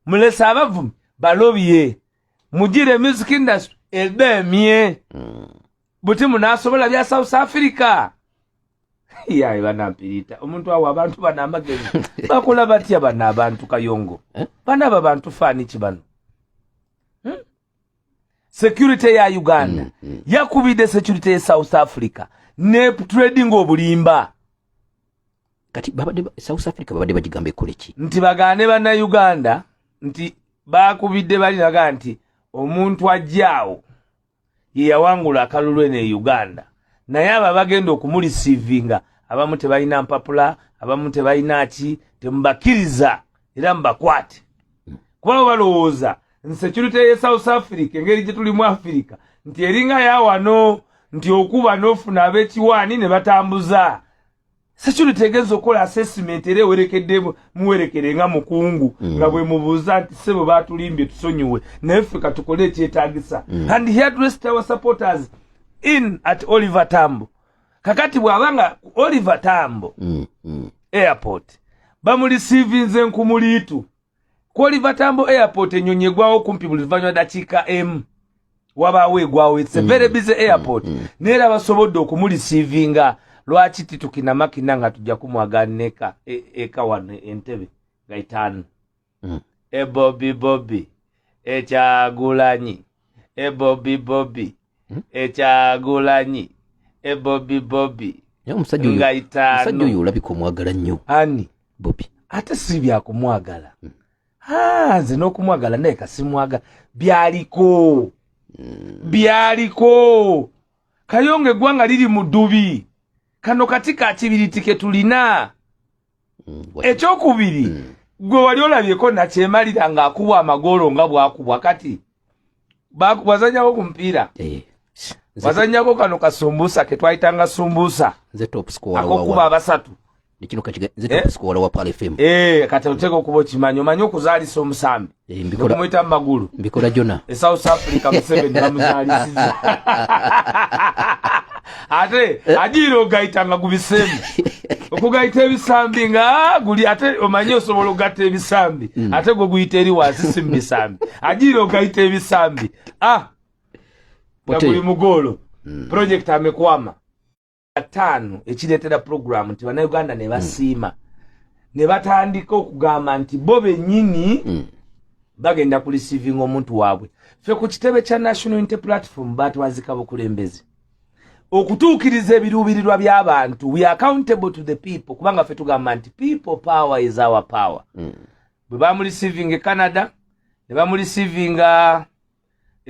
mulesa abavumi balobye mujire music industry edemye buti munasobola bya South Africa yaye banampirita omuntu awo abantu banamagezi bakola batya bana abantu Kayongo bana abantu fani kibano security ya Uganda yakubide security ya South Africa ne trading obulimba kati babade South Africa babade bajigambe koleki nti bagane bana Uganda nti bakubide bali naga nti omuntu ajjaawo ye yawangula akalulwe ne Uganda naye aba bagenda okumuliceivinga abamu tebalina mpapula abamu tebalina ki tembakiriza era mbakwate kuba balowooza security ya South Africa engeri gye tuli mu Africa nti eringa ya wano nti okuba n'ofuna abekiwani ne batambuza security egenzo kola assessment ere werekedde muwerekere nga mukungu nga bwe mubuuza nti sebo batulimbye tusonyiwe naye ffe katukole ekyetaagisa and he addressed our supporters in at Oliver Tambo kakati bw'abanga Oliver Tambo airport bamureceivinze nkumuliitu ku Oliver Tambo airport ennyonyi egwawo kumpi buli luvannyuma dakiika emu wabaawo egwawo it's a very busy airport neera basobodde okumureceivinga lwaki titukinama nga tujja kumwaganeka eka wano Entebbe nga 5 Bobi Ekyagulanyi Bobi Ekyagulanyi Bobi nga 5 musajja oyo olabika omwagala nnyo ani Bobi ate si byakumwagala nze n'okumwagala naye kasimwagala byaliko Kayonga eggwanga liri mu ddubi kano kati ka kibiriti ke tulina ekyokubiri gwe wali olabyeko nakyemalira ng'akubwa amagolo nga bwakubwa kati wazanyako ku mupiira wazanyako kano kasumbusa ke twayitanga sumbusa akokuba abasatu kati oteka okuba okimanyi omanyi okuzaalisa omusambi okumuyita mu magulu mbikola jona South Africa Museveni bamuzaalisiza ate agiira ogayitanga gubisembi okugayita ebisambi nga guli ate omanyi osobola okugatta ebisambi ate gwe guyita eri wansi si mu bisambi agiira ogayita ebisambi nga guli mugoolo project amekwama 5 ekireetera program nti bannayuganda ne basiima ne batandika okugamba nti bo bennyini bagenda ku receiving omuntu waabwe ffe ku kitebe kya National Unity Platform batwazika bukulembezi okutuukiriza ebiruubirirwa by'abantu we are accountable to the people kubanga ffe tugamba nti people power is our power bwe bamureceiving Canada ne bamureceiving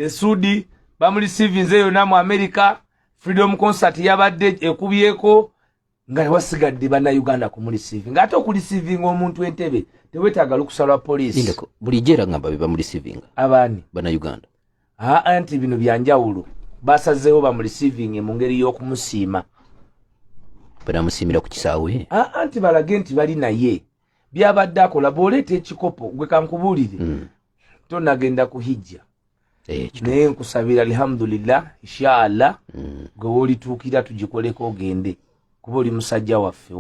Sudi bamureceiving yonna mu America Freedom Concert yabadde ekubyeko nga wasigadde bannayuganda kumureceiving ate okureceiving omuntu Entebbe tewetaaga lukusala police bulijera ngamba bamureceiving abani bannayuganda anti bino byanjawulo basazeewo bamureceiving mu ngeri y'okumusiima banamusiimira ku kisaawe anti balage nti bali naye byabadde akola bw'oleeta ekikopo gwe kankubuulire tonagenda kuhijja naye nkusabira alhamdulillah inshallah gwe woolituukira tugikoleko ogende kuba oli musajja waffe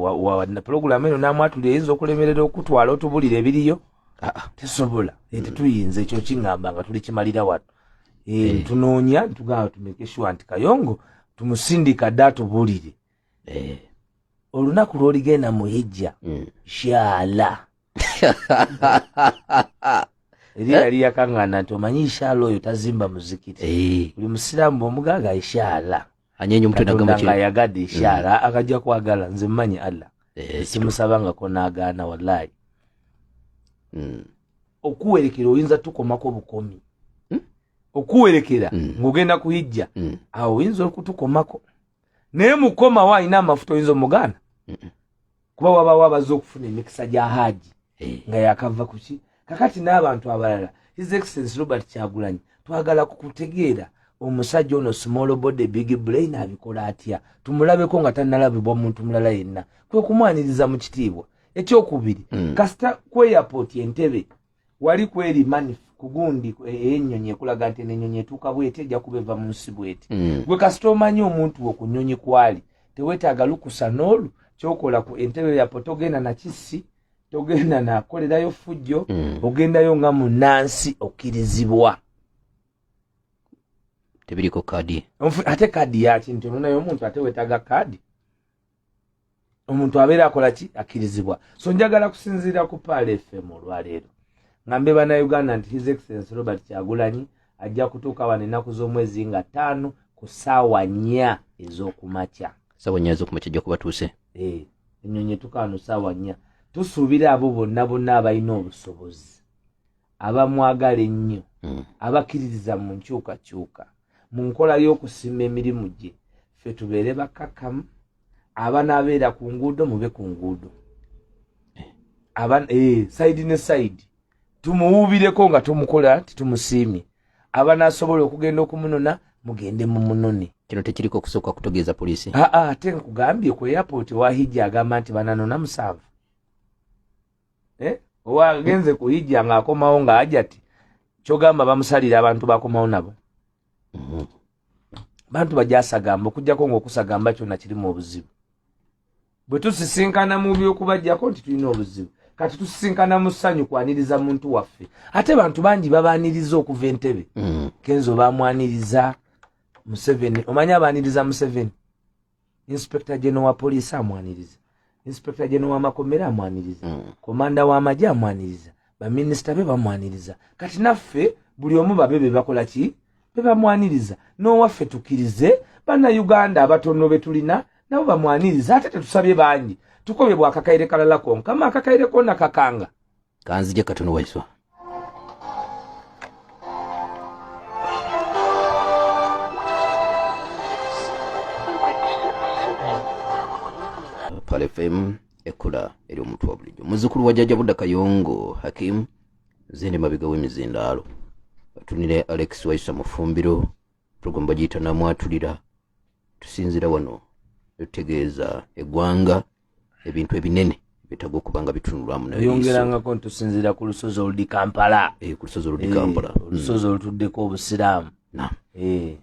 pulogulamu eno NAMWATULIRA eyinza okulemerera okutwala otubulira ebiriyo tesobola tetuyinza ekyo kiŋŋamba nga tulikimalira wano tunoonya tugamba tumeke sure nti Kayongo tumusindika dda atubulire olunaku lw'oligenda mu hijja inshallah eri yali yakaŋŋana nti omanyi inshallah oyo tazimba muzikiti buli musiraamu omugaaga inshallah anyenye omutwe nagamba nga yagadde inshallah akajja kwagala nze mmanyi Allah simusabangako n'agaana wallahi okuwerekera oyinza tukomako bukomi okuwerekera ng'ogenda kuhijja awo oyinza okutukomako naye mukomawo alina amafuta oyinza omugaana kuba wabaawo abazze okufuna emikisa gya haji nga yakava kuki kakati n'abantu abalala His Excellency Robert Kyagulanyi twagala kukutegeera omusajja ono small body big brain abikola atya tumulabeko nga tannalabibwa muntu mulala yenna kwe kumwaniriza mu kitiibwa ekyokubiri kasita ku airport Entebbe wali kweri mani kugundi ennyonyi ekulaga nti n'ennyonyi etuuka bweti ejja kubeva mu nsi bweti gwe kasita omanyi omuntu okunyonyi kwali teweetaaga lukusa n'olu kyokola ku Entebbe airport ogenda nakisi togenda nakolerayo fujjo ogendayo nga munnansi okkirizibwa tebiriko kadi ate kadi yaki nti ononayo omuntu ate weetaaga kadi omuntu abeera akola ki akkirizibwa so njagala kusinziira ku Paala FM olwaleero ngambe bannayuganda nti His Excellency Robert Kyagulanyi ajja kutuuka wano ennaku z'omwezi nga 5 ku ssaawa 4 ez'okumakya ssaawa 4 ez'okumakya ajja kuba tuuse ennyonyi etuuka wano ssaawa 4 tusuubira abo bonna abalina obusobozi abamwagala ennyo abakkiririza mu nkyukakyuka mu nkola y'okusimba emirimu gye ffe tubeere bakkakkamu abanaabeera ku nguudo mube ku nguudo sayidi ne sayidi tumuwuubireko nga tumukola titumusiimye abanaasobola okugenda okumunona mugende mu munone kino tekiriko kusooka kutegeeza poliisi. Ate nkugambye ku airport wahijja agamba nti bananona 7 owagenze ku hijja ng'akomawo ng'ajja ati kyogamba bamusalira abantu bakomawo nabo. Bantu bajasagamba okujjako ng'okusagamba kyonna kirimu obuzibu. Bwe tusisinkana mu by'okubajjako nti tulina obuzibu, kati tusisinkana mu ssanyu kwaniriza muntu waffe. Ate bantu bangi babaaniriza okuva Entebbe. Kenzo bamwaniriza Museveni. Omanya abaaniriza Museveni? Inspector General wa Police amwaniriza, Inspector General wa Makomera amwaniriza, Komanda wa Amajje amwaniriza, Baminister be bamwaniriza. Kati naffe buli omu babebe bakola ki? Be bamwaniriza. N'owaffe tukirize Bannayuganda abatono be tulina nabo bamwaniriza. Ate tetusabye bangi, tukobye bw'akakaire kalala konka, kama akakaire konna kakanga. Kanzije katono Waiswa. Pale FM ekula eri omuntu wa bulijjo. Muzukulu wa Jjajja Budda Kayongo Hakim zene mabiga w'emizindaalo. Batunire Alex Waiswa Mufumbiro program bagiyita NAMWATULIRA. Tusinzira wano tutegeeza eggwanga ebintu ebinene bitago kubanga bitunulwamu nayo. Yongerangako ntusinzira ku lusozi oludi Kampala. Ku lusozi oludi Kampala. Lusozi olutuddeko obusiraamu.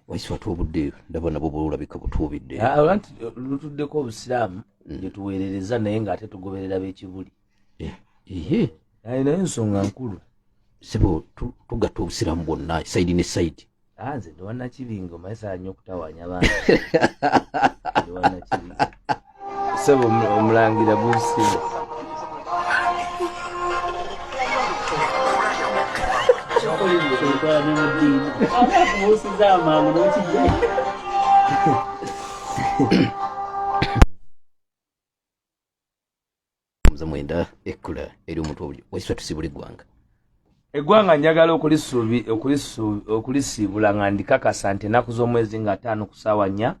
Waiswa tuobudde ndaba nabo bulabika butuubidde. Alanti lutuddeko obusiraamu gye tuweerereza naye ng'ate tugoberera b'ekibuli. Naye ensonga nkulu. Sebo tugatta obusiraamu bwonna saidi ne saidi. Nze ndi wannakibingo mayisa nnyo okutawanya abantu. Ndi wannakibingo. Sebo omulangira gusinga. Mwenda ekula eri omuntu obuli Waiswa tusibula eggwanga. Eggwanga njagala okulisiibula nga ndikakasa nti ennaku z'omwezi nga 5 ku ssaawa 4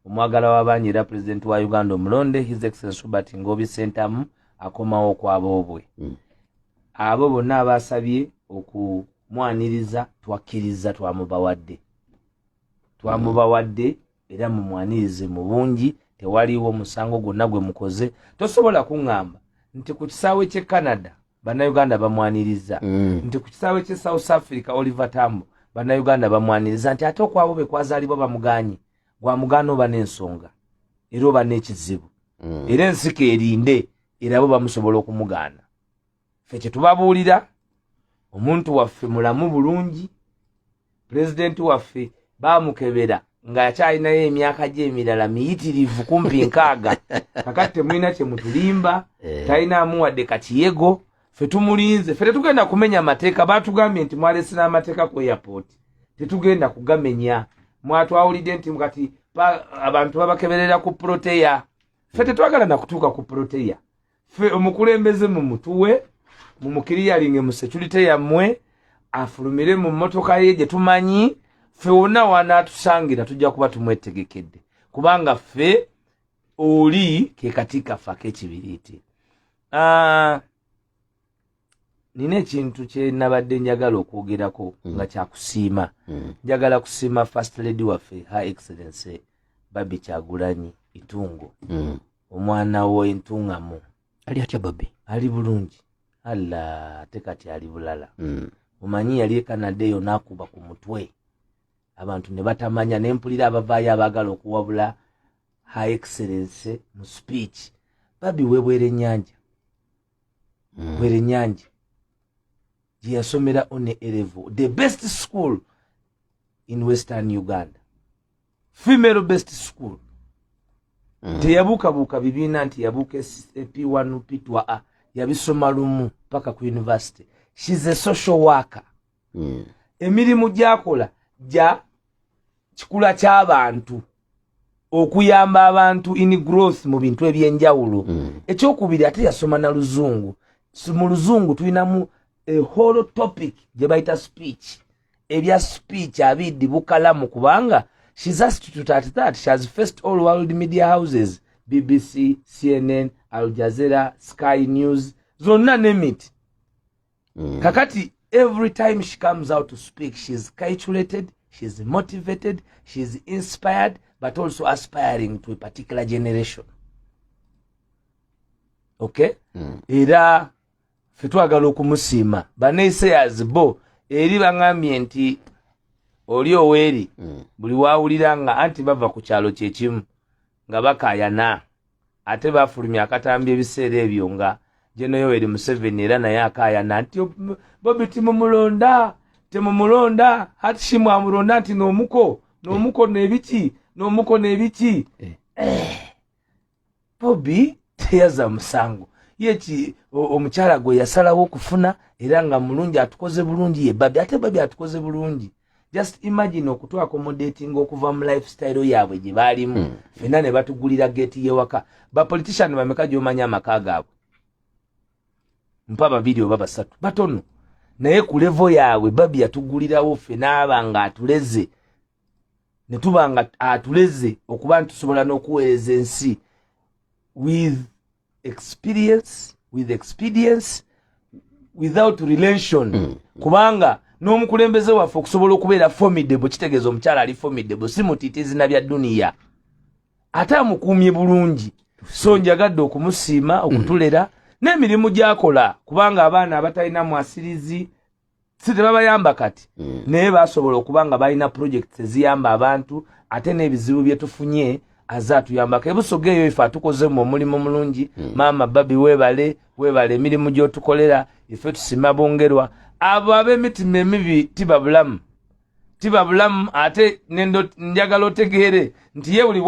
omwagala w'abangi era Pulezidenti wa Uganda omulonde His Excellency Robert Ngobi Ssentamu akomawo kw'aboobwe. Abo bonna abasabye okumwaniriza twakkiriza twamubawadde era mumwanirize mu bungi, tewaliwo musango gwonna gwe mukoze. Tosobola kuŋŋamba nti ku kisaawe ky'e Canada Bannayuganda bamwaniriza, nti ku kisaawe ky'e South Africa Oliver Tambo Bannayuganda bamwaniriza, nti ate okwabo be kwazaalibwa bamuganye gwamugaana oba n'ensonga era oba n'ekizibu era ensiko erinde era bo bamusobola okumugaana. Ffe kye tubabuulira omuntu waffe mulamu bulungi, Pulezidenti waffe baamukebera ng'akyalinayo emyaka gye emirala miyitirivu kumpi 6 kakati temulina kye mutulimba, talinaamu wadde kakiyego. Ffe tumulinze, ffe tetugenda kumenya mateeka. Baatugambye nti mwalesera amateeka ku airport, tetugenda kugamenya. Mwatwawulidde nti kati abantu babakeberera ku proteya. Ffe tetwagala na kutuuka ku proteya. Ffe omukulembeze mu mutuwe mumukiriyalinge mu security yammwe afulumire mu mmotoka ye gye tumanyi. Ffe wonna wanaatusangira tujja kuba tumwetegekedde kubanga ffe oli ke katika fa k'ekibiriiti. Nina ekintu kye nabadde njagala okwogerako nga kyakusiima. Njagala kusiima First Lady waffe Her Excellency Bobi Kyagulanyi Itungo. Omwana we Ntungamu. Ali atya Bobi? Ali bulungi. Ate kati ali bulala. Omanyi yali e Canada eyo n'akuba ku mutwe. Abantu ne batamanya, ne mpulira abavaayo abagala okuwabula Her Excellency mu speech. Bobi webwere ennyanja. Bwere ennyanja. Gye yasomera on A-level. The best school in Western Uganda. Female best school. Teyabuukabuuka bibiina nti yabuuka P1 P2A. Yabisoma lumu paka ku university. She's a social worker. Emirimu gy'akola gya kikula ky'abantu okuyamba abantu in growth mu bintu ebyenjawulo. Ekyokubiri ate yasoma na Luzungu. Mu Luzungu tulinamu a whole topic gye bayita speech. Ebya speech abiddi bukalamu kubanga she's asked at that. She has faced all world media houses, BBC, CNN, Al Jazeera, Sky News, zonna name it. Kakati every time she comes out to speak, she's calculated, she's motivated, she's inspired but also aspiring to a particular generation. Okay? Era fetwagala okumusiima baneesayers bo eri bangambye nti oli oweri buli waawulira nga anti bava ku kyalo kyekimu nga bakaayana ate bafulumya akatambi ebiseera ebyo nga General Yoweri Museveni era naye akaayana nti Bobi temumulonda hati shimu amulonda nti n'omuko n'ebiki Bobi teyaza musango yeki omukyala gwe yasalawo okufuna era nga mulungi atukoze bulungi ye Bobi ate Bobi atukoze bulungi. Just imagine okutu accommodating okuva mu lifestyle yaabwe gye baalimu fena ne batugulira gate y'ewaka ba politician bameka gy'omanya amaka gaabwe mpa babiri oba basatu batono naye ku level yaabwe Bobi yatugulirawo fena abanga atuleze ne tubanga atuleze okuba ntusobola n'okuweereza ensi with experience without relation kubanga n'omukulembeze waffe okusobola okubeera formidable kitegeeza omukyala ali formidable si mutiitizi na bya duniya ate amukuumye bulungi so njagadde okumusiima okutulera n'emirimu gy'akola kubanga abaana abatalina mwasirizi si tebabayamba kati naye basobola okuba nga balina projects eziyamba abantu ate n'ebizibu bye tufunye azatuyambako ebusoga eyo ife atukozemu omulimu mulungi maama Bobi weebale emirimu gy'otukolera ife tusiima bongerwa abo ab'emitima emibi tiba bulamu ate njagala otegeere nti ye buli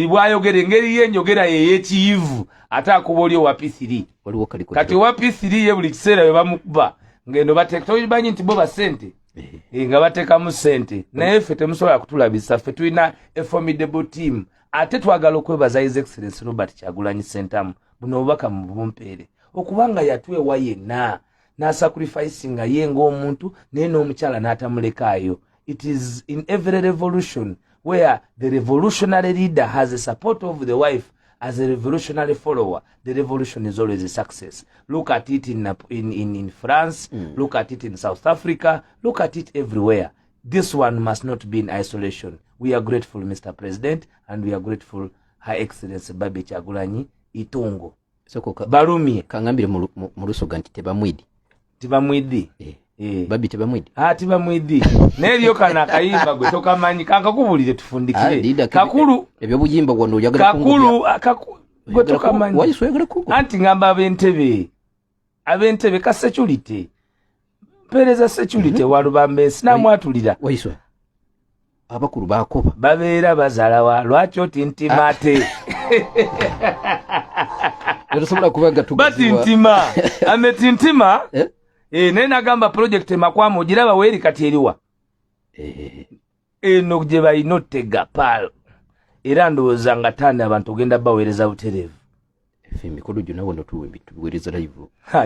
bwayogera engeri y'enjogera yeyekiyivu ate akuba oli owa P3 kati owa P3 ye buli kiseera bwe bamukuba ngendo bateeka tobanyi nti bo basente nga bateekamu sente naye ffe temusobola kutulabisa ffe tulina a formidable team ate twagala okwebaza His Excellency Robert Kyagulanyi Ssentamu buno obubaka mu bumpeere okubanga yatwewa yenna n'asacrifice nga ye ng'omuntu naye n'omukyala n'atamulekaayo. It is in every revolution where the revolutionary leader has the support of the wife as a revolutionary follower, the revolution is always a success. Look at it in France, look at it in South Africa, look at it everywhere. This one must not be in isolation. We are grateful, Mr. President, and we are grateful, Her Excellency Bobi Kyagulanyi Itongo. Barumye. Kangambire mu Lusoga nti tebamwiddi. Bobi tebamwiddi. Tebamwiddi. N'ebyo kana akayimba gwe tokamanyi kankakubulire tufundikire. Kakulu ebyo buyimba wano oyagala gwe tokamanyi. Waiswa oyagala kungu. Anti ngamba ab'entebe ka security. Mpereza security walubambe NAMWATULIRA. Waiswa abakulu bakoba babeera bazaalawa lwaki otintima ate tosobola kubanga batintima ametintima naye nagamba project Makwamo ogiraba weeri kati eriwa eno gye balina ottega paalo era ndowooza nga tani abantu ogenda baweereza butereevu emikolo gyonna wano tuweereza live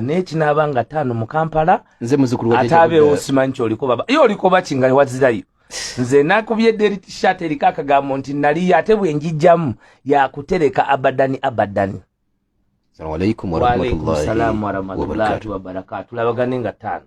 n'ekinaaba nga 5 mu Kampala nze muzukulu ate abeewo simanyi kyoliko ye oliko bakinga wazirayo nze nakubyedde eri t-shirt eriko akagambo nti naliyo ate bwe njijjamu yakutereka abadani. Assalamu alaikum warahmatullahi wabarakatuh. Tulabagane nga 5.